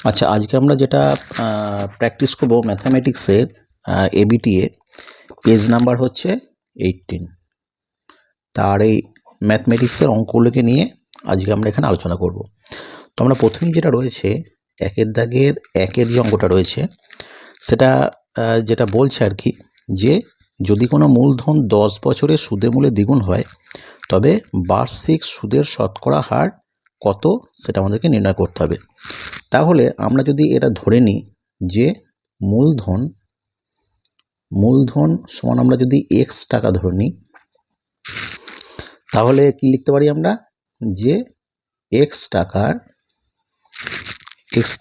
আচ্ছা, আজকে আমরা যেটা প্র্যাকটিস করব ম্যাথামেটিক্সের এবিটিএ পেজ নাম্বার হচ্ছে 18। তার এই ম্যাথমেটিক্সের অঙ্কগুলোকে নিয়ে আজকে আমরা এখানে আলোচনা করব। তো আমরা প্রথমেই যেটা রয়েছে একের দাগের একের যে অঙ্কটা রয়েছে সেটা যেটা বলছে আর কি, যে যদি কোনো মূলধন 10 বছরে সুদে মূলে দ্বিগুণ হয় তবে বার্ষিক সুদের শতকরা হার কত সেটা আমাদেরকে নির্ণয় করতে হবে। তাহলে আমরা যদি এটা ধরে নিই যে মূলধন সমান আমরা যদি এক্স টাকা ধরে নিই, তাহলে কি লিখতে পারি আমরা, যে এক্স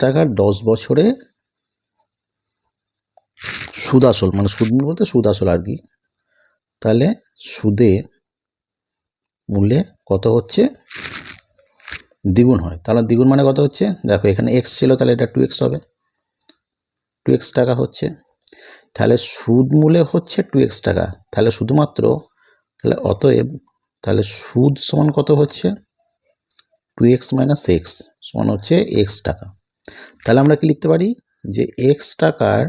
টাকার 10 বছরে সুদ আসল, মানে সুদ বলতে সুদ আসল আর কি, তাহলে সুদে মূল্যে কত হচ্ছে দ্বিগুণ হয়। তাহলে দ্বিগুণ মানে কত হচ্ছে, দেখো এখানে এক্স ছিল তাহলে এটা 2x হবে, 2x টাকা হচ্ছে। তাহলে সুদ মূল্যে হচ্ছে 2x টাকা, তাহলে শুধুমাত্র তাহলে অতএব তাহলে সুদ সমান কত হচ্ছে 2x - x সমান হচ্ছে x টাকা। তাহলে আমরা কি লিখতে পারি, যে x টাকার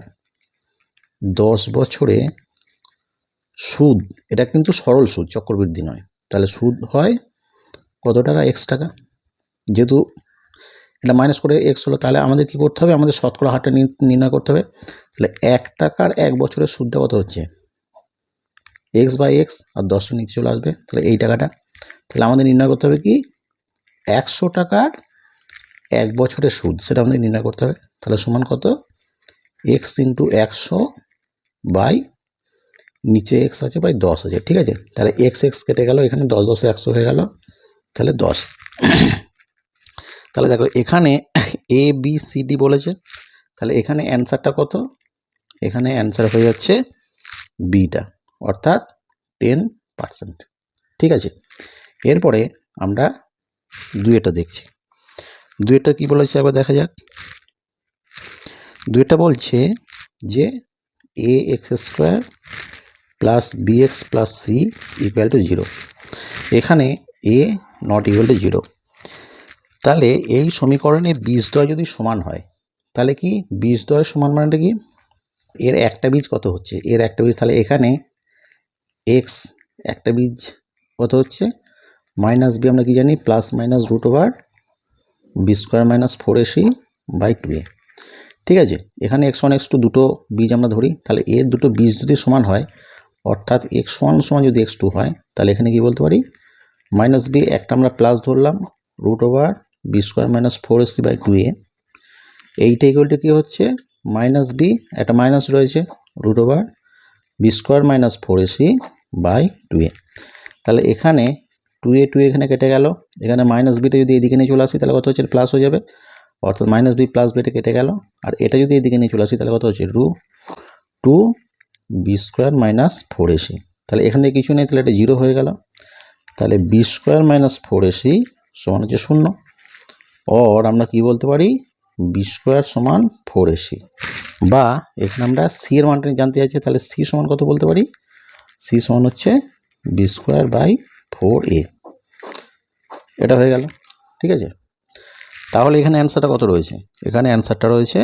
10 বছরে সুদ, এটা কিন্তু সরল সুদ, চক্রবৃদ্ধি নয়, তাহলে সুদ হয় কত টাকা, x টাকা। যেহেতু এটা মাইনাস করে x হলো, তাহলে আমাদের কি করতে হবে, আমাদের শতকরা হারটা নির্ণয় করতে হবে। তাহলে 1 টাকার 1 বছরের সুদটা কত হচ্ছে x/x, আর 10টা নিচে চলে আসবে, তাহলে এই টাকাটা। তাহলে আমাদের নির্ণয় করতে হবে কি 100 টাকার 1 বছরের সুদ, সেটা আমাদের নির্ণয় করতে হবে। তাহলে সমান কত, x × 100 বাই নিচে x আছে বাই 10 আছে, ঠিক আছে। তাহলে x কেটে গেল, এখানে 10 10 100 হয়ে গেল, তাহলে 10। তাহলে দেখো এখানে ABCD বলেছে, তাহলে এখানে অ্যান্সারটা কত, এখানে অ্যান্সার হয়ে যাচ্ছে বিটা, অর্থাৎ 10%, ঠিক আছে। এরপরে আমরা দুইটা দেখছি, দুইটা কি বলেছে একবার দেখা যাক। দুইটা বলছে যে ax² + bx + c = 0, এখানে a ≠ 0। তাহলে এই সমীকরণে বীজদ্বয় যদি সমান হয়, তাহলে কি বীজদ্বয় সমান মানেটা কি, এর একটা বীজ কত হচ্ছে, এর একটা বীজ, তাহলে এখানে x একটা বীজ কত হচ্ছে -b, আমরা কি জানি ± √b² - 4ac/2a, ঠিক আছে। এখানে x1 x2 দুটো বীজ আমরা ধরি, তাহলে এর দুটো বীজ যদি সমান হয়, অর্থাৎ x1 = যদি x2 হয়, তাহলে এখানে কি বলতে পারি -b, একটা আমরা প্লাস ধরলাম √b² - 4ac/2a, এইটা ইকুয়াল টু কি হচ্ছে -b, একটা মাইনাস রয়েছে √b² - 4ac/2a। তাহলে এখানে 2a এখানে কেটে গেল, এখানে -bটা যদি এদিকে নিয়ে চলে আসি তাহলে কত হচ্ছে প্লাস হয়ে যাবে, অর্থাৎ -b + b কেটে গেল, আর এটা যদি এদিকে নিয়ে চলে আসি তাহলে কত হচ্ছে √2b² - 4ac। তাহলে এখান থেকে কিছু নেই, তাহলে এটা 0 হয়ে গেল, তাহলে b² - 4ac সমান হচ্ছে 0। অর আমরা কি বলতে পারি, b² = 4ac, বা এখানে আমরা c এর মানটা জানতে চাইছি, তাহলে c সমান কত বলতে পারি, c সমান হচ্ছে b²/4a, এটা হয়ে গেল, ঠিক আছে। তাহলে এখানে অ্যান্সারটা কত রয়েছে, এখানে অ্যান্সারটা রয়েছে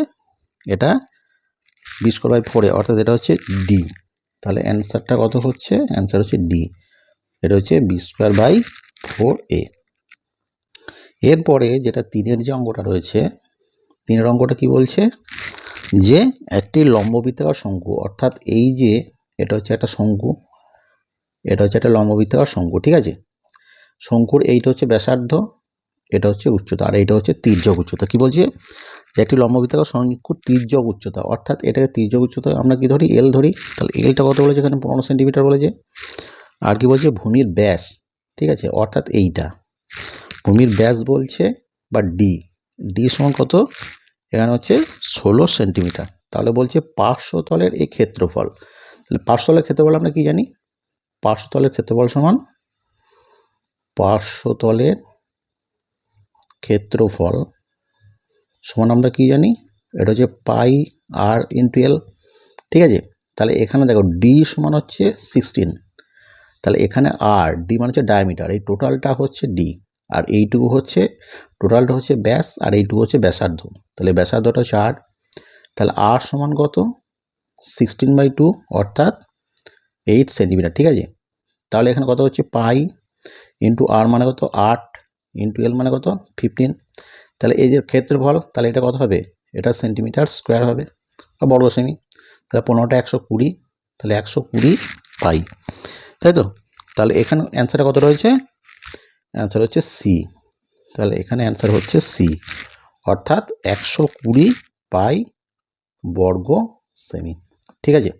এটা b²/4a, অর্থাৎ এটা হচ্ছে ডি। তাহলে অ্যান্সারটা কত হচ্ছে, অ্যান্সার হচ্ছে ডি, এটা হচ্ছে b²/4a। এরপরে যেটা 3-এর যে অঙ্কটা রয়েছে, 3-এর অঙ্কটা কি বলছে, যে একটি লম্ববৃত্তাকার শঙ্কু, অর্থাৎ এই যে এটা হচ্ছে একটা শঙ্কু, এটা হচ্ছে একটা লম্ববৃত্তাকার শঙ্কু, ঠিক আছে। শঙ্কুর এইটা হচ্ছে ব্যাসার্ধ, এটা হচ্ছে উচ্চতা, আর এইটা হচ্ছে তির্যক উচ্চতা। কি বলছে, যে একটি লম্ববৃত্তাকার শঙ্কুর তির্যক উচ্চতা, অর্থাৎ এটাকে তির্যক উচ্চতা আমরা কি ধরি, এল ধরি। তাহলে এলটা কত বলেছে, এখানে 15 সেন্টিমিটার বলেছে। আর কি বলছে, ভূমির ব্যাস, ঠিক আছে, অর্থাৎ এইটা ভূমির ব্যাস বলছে, বা ডি সমান কত, এখানে হচ্ছে 16 সেন্টিমিটার। তাহলে বলছে পার্শ্বতলের এই ক্ষেত্রফল, তাহলে পার্শ্বতলের ক্ষেত্রফল আমরা কি জানি, পার্শ্বতলের ক্ষেত্রফল সমান আমরা কি জানি, এটা হচ্ছে πr/l, ঠিক আছে। তাহলে এখানে দেখো ডি সমান হচ্ছে 16, তাহলে এখানে আর ডি মানে হচ্ছে ডায়ামিটার, এই টোটালটা হচ্ছে ডি, আর এইটুকু হচ্ছে টোটালটা হচ্ছে ব্যাস, আর এইটুকু হচ্ছে ব্যাসার্ধ। তাহলে ব্যাসার্ধটা হচ্ছে আর, তাহলে আর সমান কত 16/2 অর্থাৎ 8 সেন্টিমিটার। ঠিক আছে, তাহলে এখানে কত হচ্ছে পাই ইন্টু আর মানে কত 8 ইন্টু এল মানে কত 15। তাহলে এই যে ক্ষেত্রফল, তাহলে এটা কত হবে, এটা সেন্টিমিটার স্কোয়ার হবে বা বর্গ সেমি। তাহলে 15টা 120, তাহলে 120 পাই, তাই তো। তাহলে এখানে অ্যান্সারটা কত রয়েছে, অ্যান্সার হচ্ছে সি। তাহলে এখানে অ্যান্সার হচ্ছে সি, অর্থাৎ 120 পাই বর্গ সেমি। ঠিক আছে,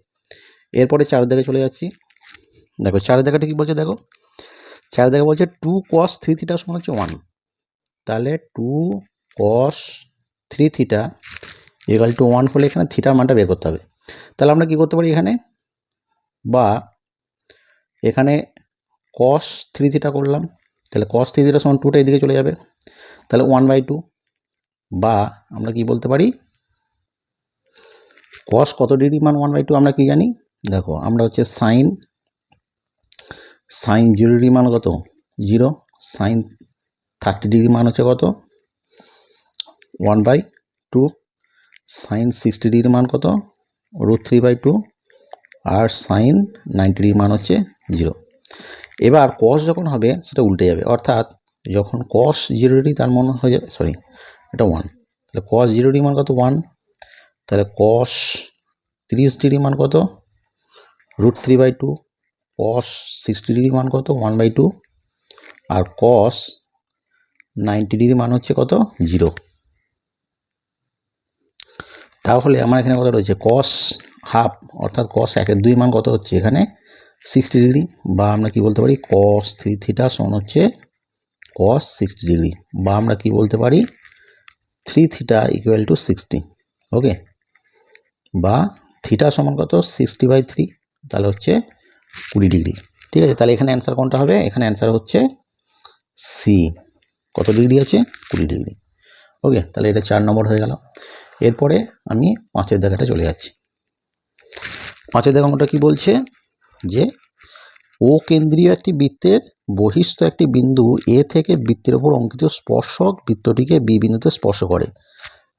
এরপরে 4 দাগে চলে যাচ্ছি। দেখো 4 দাগাটা কি বলছে, দেখো 4 দাগে বলছে 2 cos 3 থিটা সমান হচ্ছে 1। তাহলে 2 cos 3 থিটা ইকুয়াল টু 1 হলে এখানে থিটার মানটা বের করতে হবে। তাহলে আমরা কি করতে পারি এখানে, বা এখানে cos 3 থিটা করলাম, তাহলে cos 3 থিটা সমান 2টা এদিকে চলে যাবে, তাহলে 1/2। বা আমরা কি বলতে পারি, cos কত ডিগ্রি মান 1/2 আমরা কি জানি, দেখো আমরা হচ্ছে সাইন 0 ডিগ্রি মান কত 0, সাইন 30 ডিগ্রি মান হচ্ছে কত 1/2, সাইন 60 ডিগ্রি মান কত √3/2, আর সাইন 90 ডিগ্রি মান হচ্ছে 0। এবার cos যখন হবে সেটা উল্টে যাবে, অর্থাৎ যখন cos 0 ডিগ্রি তার মান হয়ে যাবে, সরি এটা 1, তাহলে cos 0 ডিগ্রি মান কত 1, তাহলে cos 30 ডিগ্রি মান কত √3/2, cos 60 ডিগ্রি মান কত 1/2, আর cos 90 ডিগ্রি মান হচ্ছে কত 0। তাহলে আমার এখানে কত রয়েছে cos হাফ, অর্থাৎ cos 1/2 মান কত হচ্ছে এখানে 60 ডিগ্রি, বা আমরা কি বলতে পারি cos 3 থিটা সমান হচ্ছে cos 60 ডিগ্রি, বা আমরা কি বলতে পারি 3 থিটা ইকুয়াল টু 60। ওকে, বা থিটা সমান কত 60/3, তাহলে হচ্ছে 20 ডিগ্রি। ঠিক আছে, তাহলে এখানে অ্যান্সার কোনটা হবে, এখানে অ্যান্সার হচ্ছে সি। কত ডিগ্রি আছে 20 ডিগ্রি। ওকে, তাহলে এটা 4 নম্বর হয়ে গেল। এরপরে আমি 5-এর দাগাটা চলে যাচ্ছি। 5-এর দাগাটা কি বলছে, যে ও কেন্দ্রীয় একটি বৃত্তের বহিস্থ একটি বিন্দু এ থেকে বৃত্তের উপর অঙ্কিত স্পর্শক বৃত্তটিকে বি বিন্দুতে স্পর্শ করে।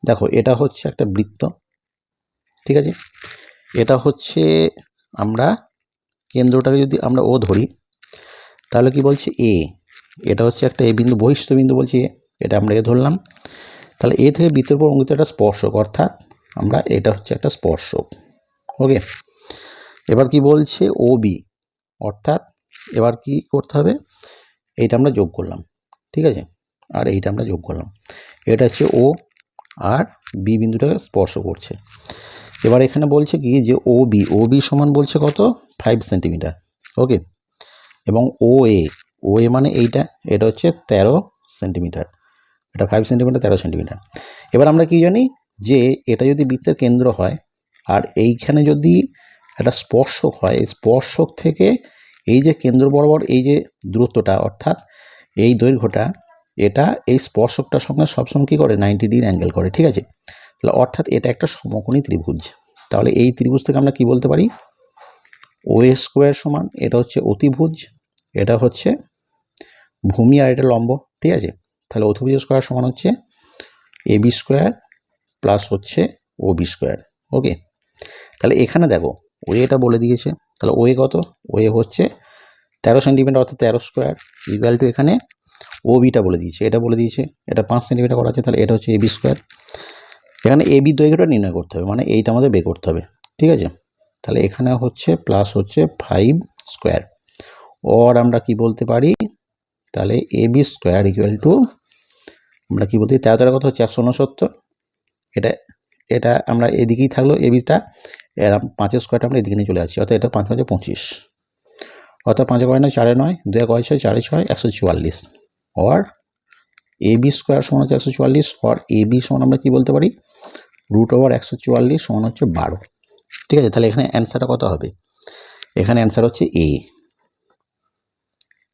দেখো এটা হচ্ছে একটা বৃত্ত, ঠিক আছে, এটা হচ্ছে আমরা কেন্দ্রটাকে যদি আমরা ও ধরি, তাহলে কি বলছে এ, এটা হচ্ছে একটা এ বিন্দু, বহিস্থ বিন্দু বলছি এ, এটা আমরা এ ধরলাম। তাহলে এ থেকে বৃত্তের উপর অঙ্কিত একটা স্পর্শক, অর্থাৎ আমরা এটা হচ্ছে একটা স্পর্শক। ওকে, এবার কি বলছে ও বি, অর্থাৎ এবার কি করতে হবে, এইটা আমরা যোগ করলাম, ঠিক আছে, আর এইটা আমরা যোগ করলাম, এটা হচ্ছে ও, আর বি বিন্দুটাকে স্পর্শ করছে। এবার এখানে বলছে কি যে ও বি সমান বলছে কত 5 সেন্টিমিটার। ওকে, এবং ও এ মানে এটা হচ্ছে 13 সেন্টিমিটার, এটা 5 সেন্টিমিটার 13 সেন্টিমিটার। এবার আমরা কি জানি যে এটা যদি বৃত্তের কেন্দ্র হয় আর এইখানে যদি একটা স্পর্শক হয়, এই স্পর্শক থেকে এই যে কেন্দ্র বরাবর এই যে দূরত্বটা, অর্থাৎ এই দৈর্ঘ্যটা, এটা এই স্পর্শকটার সঙ্গে সবসময় কী করে 90 ডিগ্রি অ্যাঙ্গেল করে। ঠিক আছে, তাহলে অর্থাৎ এটা একটা সমকোণী ত্রিভুজ। তাহলে এই ত্রিভুজ থেকে আমরা কি বলতে পারি, ও স্কোয়ার সমান, এটা হচ্ছে অতিভুজ, এটা হচ্ছে ভূমি, আর এটা লম্ব। ঠিক আছে, তাহলে অতিভুজ স্কোয়ার সমান হচ্ছে এ বি স্কোয়ার প্লাস হচ্ছে ও বি স্কোয়ার। ওকে, তাহলে এখানে দেখো ও এটা বলে দিয়েছে, তাহলে ও কত, ও হচ্ছে 13 সেন্টিমিটার, অর্থাৎ 13 স্কোয়ার ইকুয়াল টু এখানে ও বিটা বলে দিয়েছে, এটা বলে দিয়েছে এটা 5 সেন্টিমিটার করা আছে, তাহলে এটা হচ্ছে এ বি স্কোয়ার। এখানে এ বি দৈর্ঘ্যটা নির্ণয় করতে হবে, মানে এইটা আমাদের বের করতে হবে। ঠিক আছে, তাহলে এখানে হচ্ছে প্লাস হচ্ছে 5 স্কোয়ার, ওর আমরা কি বলতে পারি, তাহলে A B square equal to আমরা কি বলতে 13 কত হচ্ছে 169, এটা আমরা এদিকেই থাকলো এ বিটা, এর 5-এর স্কোয়ারটা আমরা এদিকে নিয়ে চলে আসছি, অর্থাৎ এটা 5 5 25, অর্থাৎ 5 9 4 9 2 6 4 6 144, और এ বি স্কোয়ার সমান হচ্ছে 144, और এ বি সমান আমরা কি বলতে পারি √144 সমান হচ্ছে 12। ঠিক আছে, তাহলে এখানে অ্যান্সারটা কত হবে, এখানে অ্যান্সার হচ্ছে এ,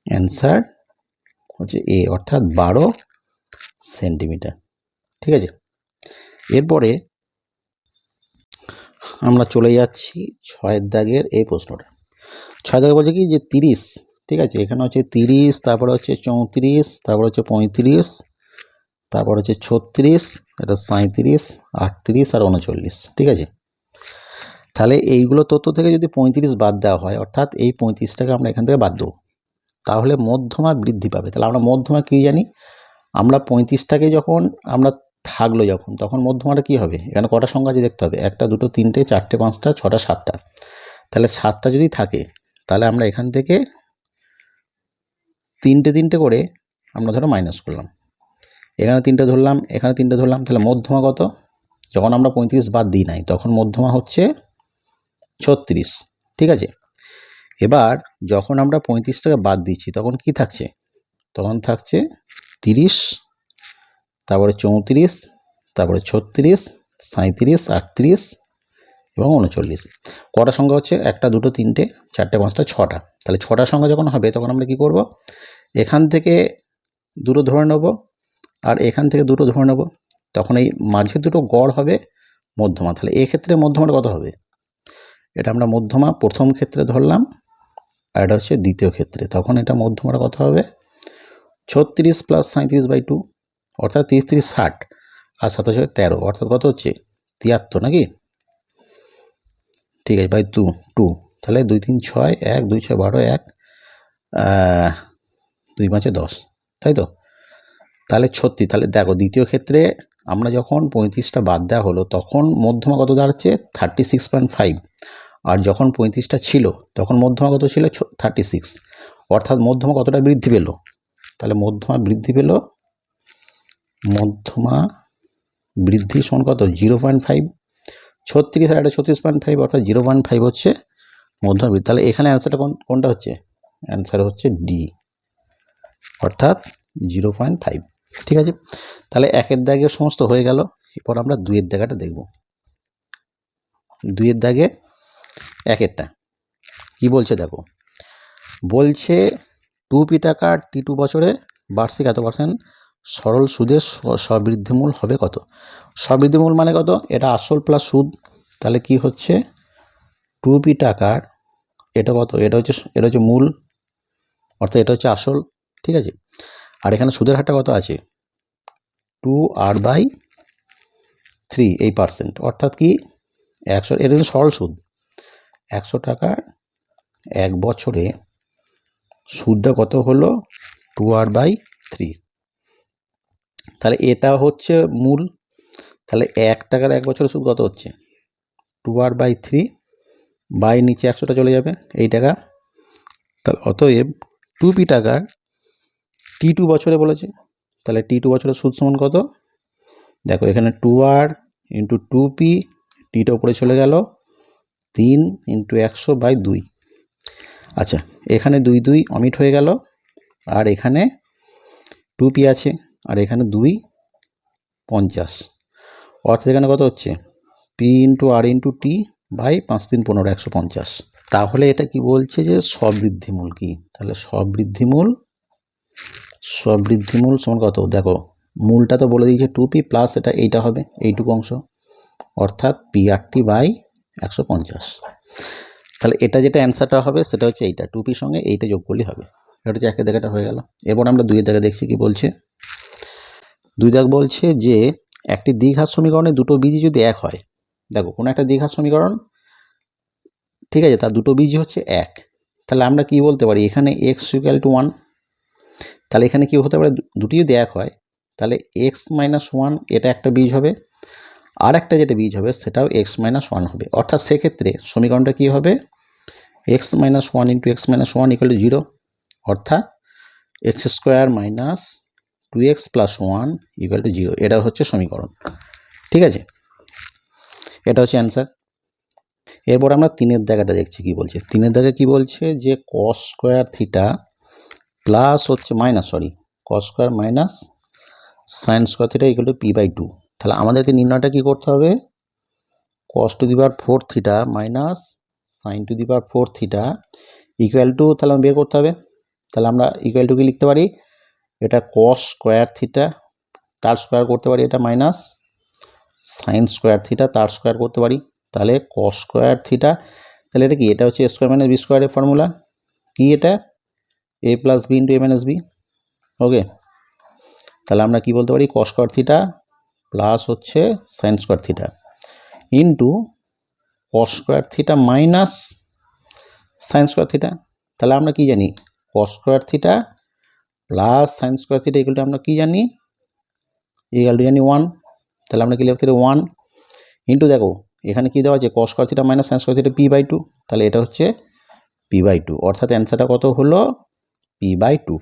অ্যান্সার হচ্ছে এ, অর্থাৎ 12 সেন্টিমিটার। ঠিক আছে, এরপরে আমরা চলে যাচ্ছি 6-এর দাগের এই প্রশ্নটা। 6 দাগে বলছে কি যে ঠিক আছে, এখানে হচ্ছে 30, তারপরে হচ্ছে 34, তারপর হচ্ছে 35, তারপর হচ্ছে 36, এটা 37, 38 আর 39, ঠিক আছে। তাহলে এইগুলো তথ্য থেকে যদি 35 বাদ দেওয়া হয়, অর্থাৎ এই 35টাকে আমরা এখান থেকে বাদ দেবো, তাহলে মধ্যমা বৃদ্ধি পাবে। তাহলে আমরা মধ্যমা কী জানি, আমরা 35টাকে যখন আমরা থাকলো যখন, তখন মধ্যমাটা কী হবে, এখানে কটা সংখ্যা আছে দেখতে হবে, 1 2 3 4 5 6 7টা। তাহলে 7টা যদি থাকে, তাহলে আমরা এখান থেকে 3টে করে আমরা ধরো মাইনাস করলাম, এখানে 3টে ধরলাম, এখানে 3টে ধরলাম, তাহলে মধ্যমা কত, যখন আমরা 35 বাদ দিই নাই তখন মধ্যমা হচ্ছে 36, ঠিক আছে। এবার যখন আমরা 35টাকে বাদ দিচ্ছি তখন কি থাকছে, তখন থাকছে 30, তারপরে 34, তারপরে 36, 37, 38 এবং 39। কটা সংখ্যা হচ্ছে, 1 2 3 4 5 6টা। তাহলে 6টা সংখ্যা যখন হবে তখন আমরা কি করব, এখান থেকে দুটো ধরে নেব আর এখান থেকে দুটো ধরে নেব, তখন এই মাঝে দুটো গড় হবে মধ্যমা। তাহলে এক্ষেত্রে মধ্যমাটা কত হবে, এটা আমরা মধ্যমা প্রথম ক্ষেত্রে ধরলাম আর এটা হচ্ছে দ্বিতীয় ক্ষেত্রে, তখন এটা মধ্যমাটা কত হবে 36 + 37/2, অর্থাৎ 30 30 60 আর 27 13, অর্থাৎ কত হচ্ছে 73 নাকি, ঠিক আছে, বাই 2, তাহলে 2 3 6 1 2 6 12 1 2 5 10, তাই তো। তাহলে 36, তাহলে দেখো দ্বিতীয় ক্ষেত্রে আমরা যখন 35টা বাদ দেওয়া হলো তখন মধ্যমা কত দাঁড়াচ্ছে 36.5, আর যখন 35টা ছিল তখন মধ্যমা কত ছিল 36, অর্থাৎ মধ্যমা কতটা বৃদ্ধি পেল, তাহলে মধ্যমা বৃদ্ধি পেল, মধ্যমা বৃদ্ধি সমান কত 0.5, 36 আর এটা 36.5, অর্থাৎ 0.5 হচ্ছে মধ্যমা বৃদ্ধি। তাহলে এখানে অ্যান্সারটা কোনটা হচ্ছে, অ্যান্সার হচ্ছে ডি, অর্থাৎ 0.5, ঠিক আছে। তাহলে 1-এর দাগে সমস্ত হয়ে গেল। এরপর আমরা 2-এর দাগাটা দেখব। 2-এর দাগে 1-এরটা কি বলছে দেখো, বলছে 2p টাকার T2 বছরে বার্ষিক এত % সরল সুদের স্ববৃদ্ধিমূল হবে কত। স্ববৃদ্ধিমূল মানে কত, এটা আসল প্লাস সুদ, তাহলে কি হচ্ছে 2p টাকার, এটা কত, এটা হচ্ছে মূল, অর্থাৎ এটা হচ্ছে আসল, ঠিক আছে। আর এখানে সুদের হারটা কত আছে 2r/3 এই %, অর্থাৎ কি 100, এটা হচ্ছে সরল সুদ, 100 টাকার 1 বছরে সুদটা কত হলো 2r/3, তাহলে এটা হচ্ছে মূল, তাহলে 1 টাকার 1 বছরের সুদ কত হচ্ছে 2r/3, বাই নিচে 100টা চলে যাবে এই টাকা, তাহলে অতএব 2p টাকার T2 বছরে বলেছে, তাহলে T2 বছরের সুদ সমান কত, দেখো এখানে 2r × 2p, টিটা উপরে চলে গেল 3 × 100/2, আচ্ছা এখানে 2 2 অমিট হয়ে গেল, আর এখানে 2p আছে, আর এখানে 2 50, অর্থাৎ এখানে কত হচ্ছে p × r × t বাই 5 3 15 150। তাহলে এটা কি বলছে যে স্ববৃদ্ধিমূল কি, তাহলে স্ববৃদ্ধিমূল সমান কত, দেখো মূলটা তো বলে দিয়েছে 2p প্লাস এইটা হবে এইটুকু অংশ, অর্থাৎ p/t বাই 150। তাহলে এটা যেটা অ্যান্সারটা হবে সেটা হচ্ছে এইটা, 2p সঙ্গে এইটা যোগ করলেই হবে। এটা হচ্ছে 1-এর দাগেটা হয়ে গেল। এরপর আমরা 2-এর দাগে দেখছি কি বলছে। 2 দাগ বলছে যে একটি দ্বিঘাত সমীকরণে দুটো বীজই যদি এক হয়, দেখো কোনো একটা দ্বিঘাত সমীকরণ, ঠিক আছে, তার দুটো বীজই হচ্ছে 1, তাহলে আমরা কি বলতে পারি এখানে x = 1, তাহলে এখানে কি হতে পারে দুটি যদি এক হয় তাহলে x - 1 এটা একটা বীজ হবে, আর একটা যেটা বীজ হবে সেটাও x - 1 হবে, অর্থাৎ সেক্ষেত্রে সমীকরণটা কি হবে x - 1 × x - 1 = 0, অর্থাৎ x² - 2x + 1 = 0, এটা হচ্ছে সমীকরণ, ঠিক আছে, এটা হচ্ছে অ্যান্সার। এরপর আমরা 3-এর দাগাটা দেখছি কি বলছে। 3-এর দাগে কি বলছে যে cos² θ প্লাস হচ্ছে cos² - sin² θ = p/2, তাহলে আমাদেরকে নির্ণয়টা কি করতে হবে, cos⁴ θ minus sin⁴ θ equal to, তাহলে বের করতে হবে, তাহলে আমরা ইকুয়াল টু কি লিখতে পারি, এটা cos² θ তার স্কোয়ার করতে পারি, এটা মাইনাস sin² θ তার স্কোয়ার করতে পারি, তাহলে cos² θ, তাহলে এটা কি, এটা হচ্ছে a² - b² এর ফর্মুলা, কি এটা এ প্লাস বি ইন্টু এ মাইনাস বি। ওকে, তাহলে আমরা কি বলতে পারি, কস স্কয়ার থিটা প্লাস হচ্ছে sine square theta into cos square theta minus sine square theta. তাহলে আমরা কি জানি, কস square theta plus sine square theta equal to আমরা কি জানি, ইকুয়াল টু জানি 1। তাহলে আমরা কি লিখতে পারি 1 ইন্টু, দেখো এখানে কি দেওয়া আছে, কস square theta minus sine square theta p/2, তাহলে এটা হচ্ছে p/2, অর্থাৎ অ্যান্সারটা কত হলো p/2।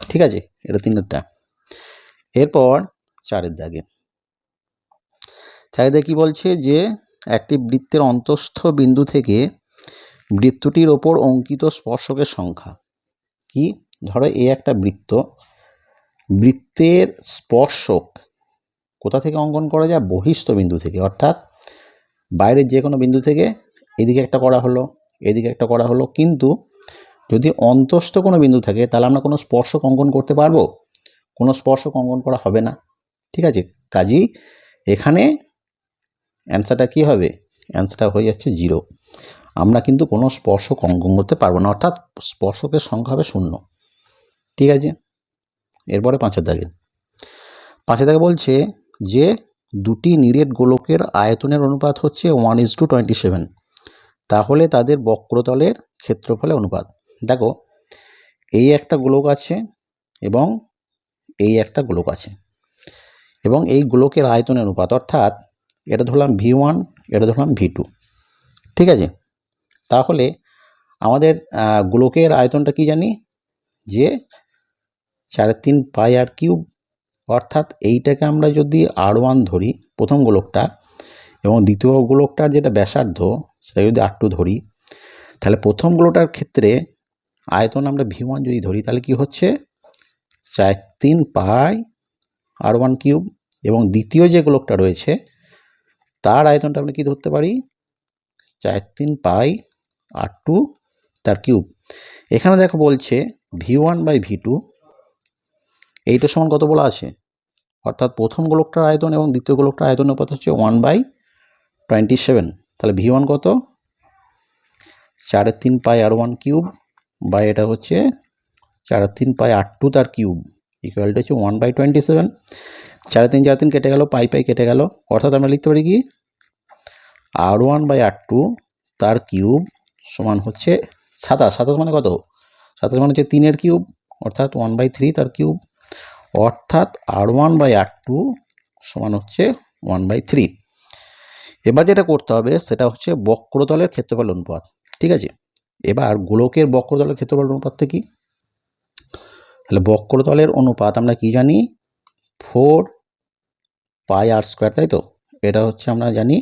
ঠিক আছে, এটা 3টা। এরপর 4 দাগে কি বলছে, যে একটি বৃত্তের অন্তঃস্থ বিন্দু থেকে বৃত্তটির ওপর অঙ্কিত স্পর্শকের সংখ্যা কি। ধরো এই একটা বৃত্ত, বৃত্তের স্পর্শক কোথা থেকে অঙ্কন করা যায়, বহিস্থ বিন্দু থেকে, অর্থাৎ বাইরের যে কোনো বিন্দু থেকে এদিকে একটা করা হলো, এদিকে একটা করা হলো। কিন্তু যদি অন্তঃস্থ কোনো বিন্দু থাকে তাহলে আমরা কোনো স্পর্শক অঙ্কন করতে পারবো, কোনো স্পর্শক অঙ্কন করা হবে না। ঠিক আছে, কাজেই এখানে অ্যান্সারটা কি হবে, অ্যান্সারটা হয়ে যাচ্ছে 0। আমরা কিন্তু কোনো স্পর্শক অঙ্কন করতে পারবো না, অর্থাৎ স্পর্শকের সংখ্যা হবে 0। ঠিক আছে, এরপরে 5 দাগে বলছে যে দুটি নিরেট গোলকের আয়তনের অনুপাত হচ্ছে 1:27, তাহলে তাদের বক্রতলের ক্ষেত্রফলের অনুপাত। দেখো এই একটা গোলক আছে এবং এই একটা গোলক আছে, এবং এই গোলকের আয়তনের অনুপাত, অর্থাৎ এটা ধরলাম v1, এটা ধরলাম v2। ঠিক আছে, তাহলে আমাদের গোলকের আয়তনটা কি জানি, যে 4/3 পাই আর কিউব, অর্থাৎ এইটাকে আমরা যদি r1 ধরি প্রথম গোলকটা, এবং দ্বিতীয় গোলকটার যেটা ব্যাসার্ধ সেটা যদি r2 ধরি, তাহলে প্রথম গোলকটার ক্ষেত্রে আয়তন আমরা v1 যদি ধরি, তাহলে কি হচ্ছে 4/3 পাই r1 কিউব, এবং দ্বিতীয় যে গোলকটা রয়েছে তার আয়তনটা আমরা কি ধরতে পারি, 4/3 পাই r2 তার কিউব। এখানে দেখো বলছে v1/v2 এইটা সমান কত বলা আছে, অর্থাৎ প্রথম গোলকটার আয়তন এবং দ্বিতীয় গোলকটার আয়তন অনুপাত হচ্ছে 1/27। তাহলে v1 কত, 4/3 পাই r1 কিউব, বা এটা হচ্ছে 4/3 পাই r2 তার কিউব, ইকুয়াল টু হচ্ছে 1/27। 4/3 কেটে গেল, পাই কেটে গেল, অর্থাৎ আমরা লিখতে পারি কি r1/r2 তার কিউব সমান হচ্ছে 27 মানে কত, 27 মানে হচ্ছে 3 এর কিউব, অর্থাৎ 1/3 তার কিউব, অর্থাৎ r1/r2 সমান হচ্ছে 1/3। এবার যেটা করতে হবে সেটা হচ্ছে বক্রতলের ক্ষেত্রফল অনুপাত। ঠিক আছে, এবার গোলকের বক্রতলের ক্ষেত্রফল অনুপাতটা কি, তাহলে বক্রতলের অনুপাত আমরা কি জানি, 4 পাই r স্কয়ার, তাই তো। এটা হচ্ছে আমরা জানি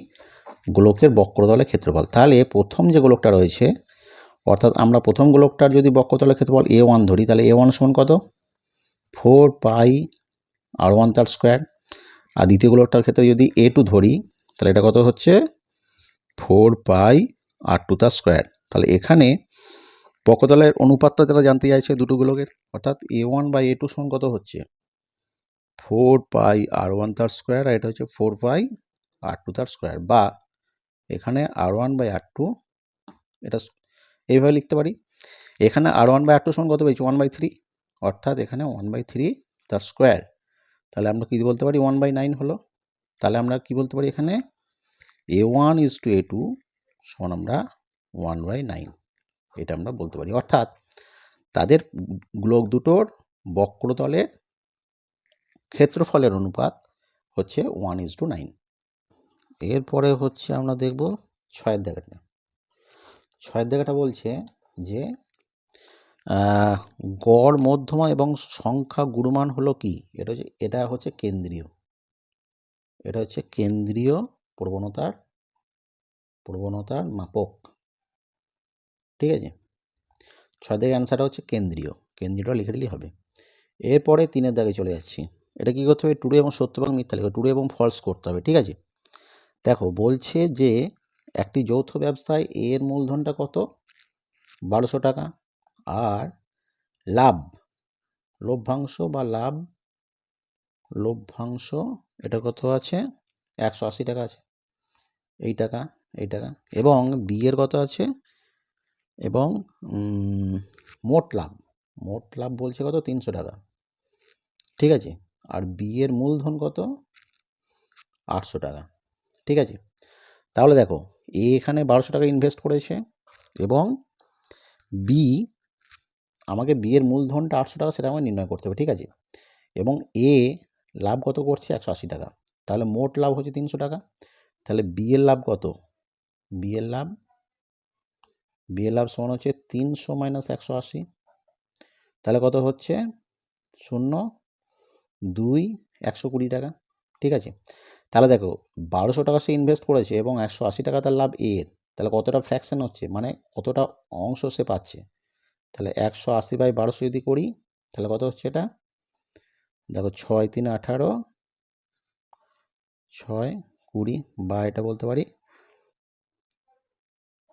গোলকের বক্রতলের ক্ষেত্রফল। তাহলে প্রথম যে গোলকটা রয়েছে, অর্থাৎ আমরা প্রথম গোলকটার যদি বক্রতলের ক্ষেত্রফল a1 ধরি, তাহলে a1 সমান কত, 4 পাই r1 তার স্কয়ার। আর দ্বিতীয় গোলকটার ক্ষেত্রে যদি a2 ধরি, তাহলে এটা কত হচ্ছে 4 পাই r2 তার স্কয়ার। তাহলে এখানে বক্রতলের অনুপাতটা যারা জানতে চাইছে দুটো গোলকের, অর্থাৎ a1/a2 সমান কত হচ্ছে 4 পাই r1 তার স্কয়ার, আর এটা হচ্ছে 4 পাই r2 তার স্কয়ার, বা এখানে r1/r2 এটা এইভাবে লিখতে পারি। এখানে r1/r2 সমান কত পেয়েছি 1/3, অর্থাৎ এখানে 1/3 তার স্কয়ার। তাহলে আমরা কি বলতে পারি 1/9 হলো। তাহলে আমরা কি বলতে পারি, এখানে a1:a2 সমান আমরা 1/9, এটা আমরা বলতে পারি। অর্থাৎ তাদের গোলক দুটোর বক্রতলের ক্ষেত্রফলের অনুপাত হচ্ছে 1:9। এরপরে হচ্ছে আমরা দেখব 6 দাগেটা। 6 দাগেটা বলছে যে গড়, মধ্যমা এবং সংখ্যা গুণমান হলো কি, এটা হচ্ছে কেন্দ্রীয়, এটা হচ্ছে কেন্দ্রীয় প্রবণতার মাপক। ঠিক আছে, 6 দাগের অ্যান্সারটা হচ্ছে কেন্দ্রীয়টা লিখে দিলেই হবে। এরপরে 3 দাগে চলে যাচ্ছি। এটা কি করতে হবে, ট্রু এবং সত্য এবং মিথ্যা লিখবে, ট্রু এবং ফলস করতে হবে। ঠিক আছে, দেখো বলছে যে একটি যৌথ ব্যবসায় এর মূলধনটা কত, 1200 টাকা, আর লভ্যাংশ বা লভ্যাংশ এটা কত আছে 180 টাকা আছে, এই টাকা, এবং বি এর কত আছে, এবং মোট লাভ মোট লাভ বলছে কত 300 টাকা, ঠিক আছে। আর বি এর মূলধন কত 800 টাকা, ঠিক আছে। তাহলে দেখো এ এখানে 1200 টাকা ইনভেস্ট করেছে এবং বি আমাকে বি এর মূলধনটা 800 টাকা সেটা আমাকে নির্ণয় করতে হবে, ঠিক আছে। এবং এ লাভ কত করছে 180 টাকা, তাহলে মোট লাভ হচ্ছে 300 টাকা। তাহলে বি এর লাভ কত, বি এর লাভ সমান হচ্ছে 300 মাইনাস 180, তাহলে কত হচ্ছে 0 2 120 টাকা, ঠিক আছে। তাহলে দেখো 1200 টাকা সে ইনভেস্ট করেছে এবং 180 টাকা তার লাভ এর, তাহলে কতটা ফ্র্যাকশন হচ্ছে মানে কতটা অংশ সে পাচ্ছে। তাহলে 180/1200 যদি করি তাহলে কত হচ্ছে এটা, দেখো 6 3 18 6 20 বা এটা বলতে পারি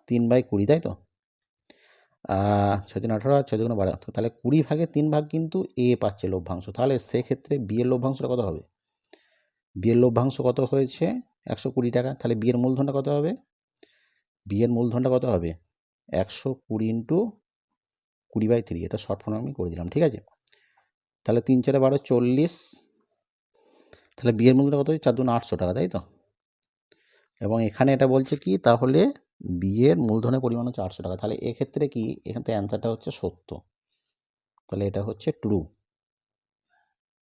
3/20, তাই তো। 6 3 18 আর 6 2 12, তাহলে 20 ভাগে 3 ভাগ কিন্তু এ পাচ্ছে লভ্যাংশ। তাহলে সেক্ষেত্রে বি এর লভ্যাংশটা কত হবে, বি এর লভ্যাংশ কত হয়েছে 120 টাকা। তাহলে বি এর মূলধনটা কত হবে, বি এর মূলধনটা কত হবে 120 ইন্টু 20/3, এটা শর্ট ফর্ম আমি করে দিলাম, ঠিক আছে। তাহলে 3 4 12 40, তাহলে বি এর মূলধনটা কত 4 2 800 টাকা, তাই তো। এবং এখানে এটা বলছে কি, তাহলে বি এর মূলধনের পরিমাণ হচ্ছে 800 টাকা। তাহলে এক্ষেত্রে কি, এখান থেকে অ্যান্সারটা হচ্ছে সত্য, তাহলে এটা হচ্ছে ট্রু,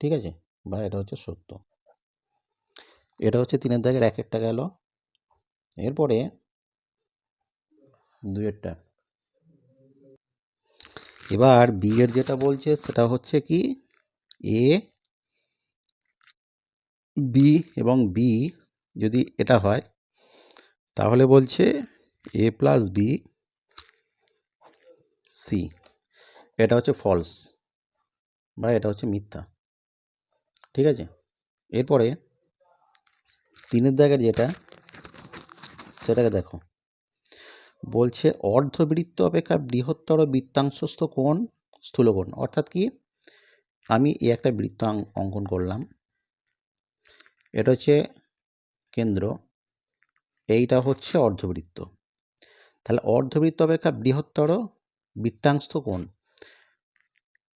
ঠিক আছে, বা এটা হচ্ছে সত্য। এটা হচ্ছে 3 দাগের 1 গেল। এরপরে 2 এবার বি এর যেটা বলছে সেটা হচ্ছে কি, এ বি এবং বি যদি এটা হয় তাহলে বলছে এ প্লাস বি সি, এটা হচ্ছে ফলস বা এটা হচ্ছে মিথ্যা, ঠিক আছে। এরপরে 3 দাগের যেটা সেটাকে দেখো, বলছে অর্ধবৃত্ত অপেক্ষা বৃহত্তর বৃত্তাংশস্থ কোণ স্থূলকোণ। অর্থাৎ কি, আমি এই একটা বৃত্ত অঙ্কন করলাম, এটা হচ্ছে কেন্দ্র, এইটা হচ্ছে অর্ধবৃত্ত। তাহলে অর্ধবৃত্ত অপেক্ষা বৃহত্তর বৃত্তাংশ কোণ,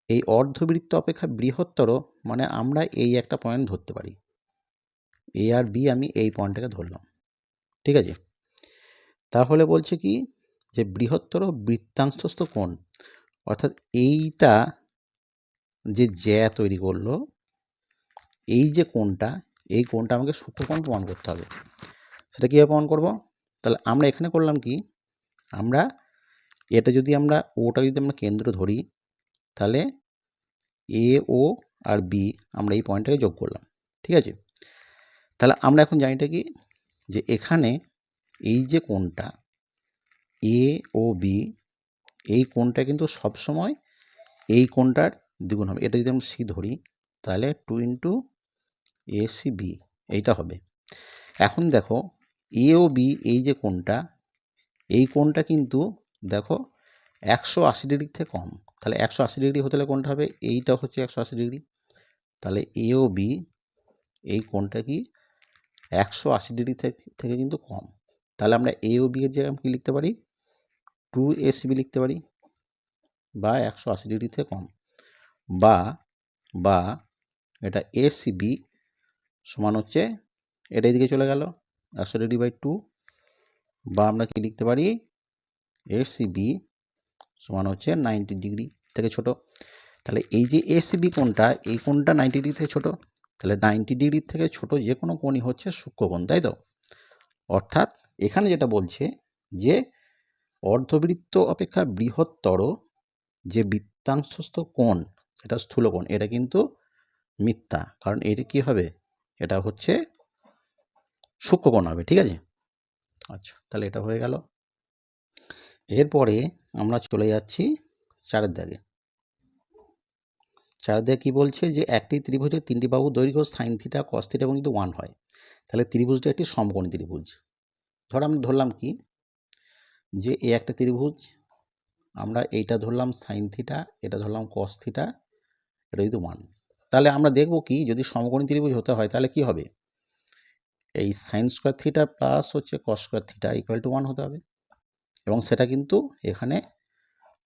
এই অর্ধবৃত্ত অপেক্ষা বৃহত্তর মানে আমরা এই একটা পয়েন্ট ধরতে পারি, এ আর বি, আমি এই পয়েন্টটাকে ধরলাম, ঠিক আছে। তাহলে বলছে কি যে বৃহত্তর বৃত্তাংশস্থ কোণ, অর্থাৎ এইটা যে জ্যা তৈরি করলো, এই যে কোণটা, এই কোণটা আমাকে সূক্ষ্মকোণ প্রমাণ করতে হবে। সেটা কীভাবে প্রমাণ করব, তাহলে আমরা এখানে করলাম কি, আমরা এটা যদি আমরা ওটা যদি আমরা কেন্দ্র ধরি তাহলে এ ও আর বি আমরা এই পয়েন্টটাকে যোগ করলাম, ঠিক আছে। তাহলে আমরা এখন জানিটা কি, যে এখানে এই যে কোণটা এ ও বি, এই কোণটা কিন্তু সবসময় এই কোণটার দ্বিগুণ হবে। এটা যদি আমরা সি ধরি তাহলে 2 ইন্টু এ সি বি এইটা হবে। এখন দেখো এ ও বি এই যে কোণটা, এই কোণটা কিন্তু দেখো 180 ডিগ্রির থেকে কম। তাহলে 180 ডিগ্রি হতে হলে কোণটা হবে, এইটা হচ্ছে 180 ডিগ্রি। তাহলে এ ও বি এই কোণটা কি 180 ডিগ্রি থেকে কিন্তু কম। তাহলে আমরা এ ও বি এর জায়গায় কি লিখতে পারি, 2 এসিবি লিখতে পারি, বা 180 ডিগ্রি থেকে কম, বা এটা এসিবি সমান হচ্ছে এটা এদিকে চলে গেল 180 ডিগ্রি বাই 2, বা আমরা কি লিখতে পারি এসিবি সমান হচ্ছে 90 ডিগ্রি থেকে ছোট। তাহলে এই যে এসিবি কোণটা, এই কোণটা 90 ডিগ্রি থেকে ছোট, তাহলে 90 ডিগ্রি থেকে ছোট যে কোনো কোণই হচ্ছে সূক্ষ্মকোণ, তাই তো। অর্থাৎ এখানে যেটা বলছে যে অর্ধবৃত্ত অপেক্ষা বৃহত্তর যে বৃত্তাংশস্থ কোণ সেটা স্থূলকোণ, এটা কিন্তু মিথ্যা, কারণ এটা কি হবে, এটা হচ্ছে সূক্ষ্মকোণ হবে, ঠিক আছে। আচ্ছা, তাহলে এটা হয়ে গেল। এরপরে আমরা চলে যাচ্ছি 4 দাগে। 4 দাগে কি বলছে, যে একটি ত্রিভুজের 3টি বাহু দৈর্ঘ্য সাইন থিটা কস থিটা এবং কিন্তু 1 হয়, তাহলে ত্রিভুজটা একটি সমকোণী ত্রিভুজ। আমরা ধরলাম কি, যে এই একটা ত্রিভুজ, আমরা এইটা ধরলাম সাইন থিটা, এটা ধরলাম কস থিটা, এটা যদি 1, তাহলে আমরা দেখব কি, যদি সমকোণী ত্রিভুজ হতে হয় তাহলে কি হবে, এই সাইন স্কোয়ার থিটা প্লাস হচ্ছে cos square theta equal to 1 হতে হবে, এবং সেটা কিন্তু এখানে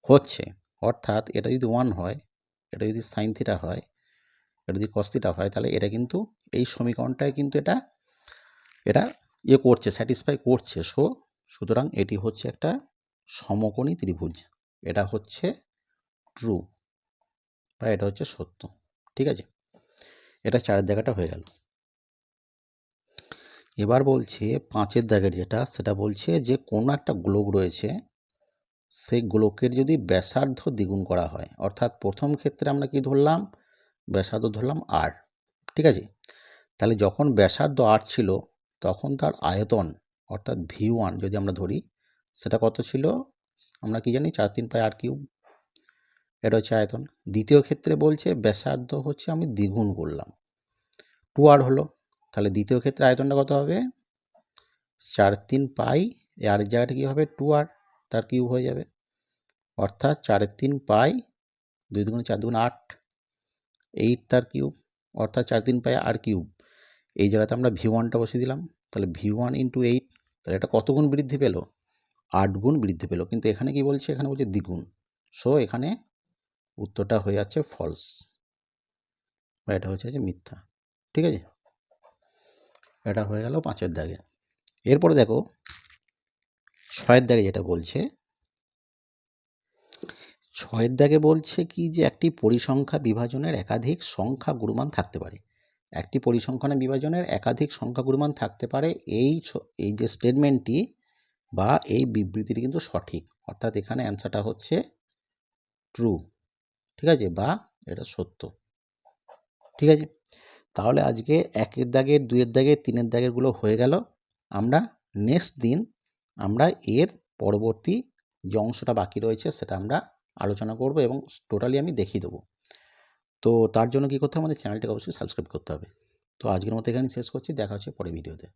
হচ্ছে। অর্থাৎ এটা যদি 1 হয়, এটা যদি সাইন থিটা হয়, এটা যদি কস থিটা হয়, তাহলে এটা কিন্তু এই সমীকরণটায় কিন্তু এটা করছে, স্যাটিসফাই করছে। সুতরাং এটি হচ্ছে একটা সমকোণী ত্রিভুজ। এটা হচ্ছে ট্রু বা এটা হচ্ছে সত্য। ঠিক আছে, এটা 4 জায়গাটা হয়ে গেল। এবার বলছে 5 দাগের যেটা, সেটা বলছে যে কোনো একটা গোলক রয়েছে, সেই গোলকের যদি ব্যাসার্ধ দ্বিগুণ করা হয়, অর্থাৎ প্রথম ক্ষেত্রে আমরা কি ধরলাম, ব্যাসার্ধ ধরলাম r। ঠিক আছে, তাহলে যখন ব্যাসার্ধ r ছিল তখন তার আয়তন অর্থাৎ v1 যদি আমরা ধরি, সেটা কত ছিল, আমরা কি জানি 4 3 r কিউব, এটা হচ্ছে আয়তন। দ্বিতীয় ক্ষেত্রে বলছে ব্যাসার্ধ হচ্ছে আমি দ্বিগুণ করলাম, 2r হলো, তাহলে দ্বিতীয় ক্ষেত্রে আয়তনটা কত হবে, 4 3 পাই, আর জায়গাটা কী হবে 2r, তার কিউব হয়ে যাবে, অর্থাৎ 4 3 পাই, 2 2 4 2 8, 8 তার কিউব, অর্থাৎ 4 3 পাই আর কিউব। এই জায়গাতে আমরা v1টা বসিয়ে দিলাম, তাহলে v1 × 8, তাহলে এটা কত গুণ বৃদ্ধি পেল, 8 গুণ বৃদ্ধি পেল। কিন্তু এখানে কি বলছে, এখানে বলছে দ্বিগুণ। এখানে উত্তরটা হয়ে যাচ্ছে ফলস, বা এটা হচ্ছে মিথ্যা। ঠিক আছে, এটা হয়ে গেল 5 দাগে। এরপরে দেখো 6 দাগে যেটা বলছে, 6 দাগে বলছে কি যে একটি পরিসংখ্যা বিভাজনের একাধিক সংখ্যা গুণমান থাকতে পারে। একটি পরিসংখ্যানের বিভাজনের একাধিক সংখ্যা গুণমান থাকতে পারে, এই যে স্টেটমেন্টটি বা এই বিবৃতিটি কিন্তু সঠিক, অর্থাৎ এখানে অ্যান্সারটা হচ্ছে ট্রু। ঠিক আছে, বা এটা সত্য। ঠিক আছে, তাহলে আজকে 1 দাগের, 2 দাগের, 3 দাগেরগুলো হয়ে গেল। আমরা নেক্সট দিন আমরা এর পরবর্তী যে অংশটা বাকি রয়েছে সেটা আমরা আলোচনা করব এবং টোটালি আমি দেখিয়ে দেবো। তো তার জন্য কী করতে হবে, আমাদের চ্যানেলটাকে অবশ্যই সাবস্ক্রাইব করতে হবে। তো আজকের মতো এখানে শেষ করছি, দেখা হচ্ছে পরের ভিডিওতে।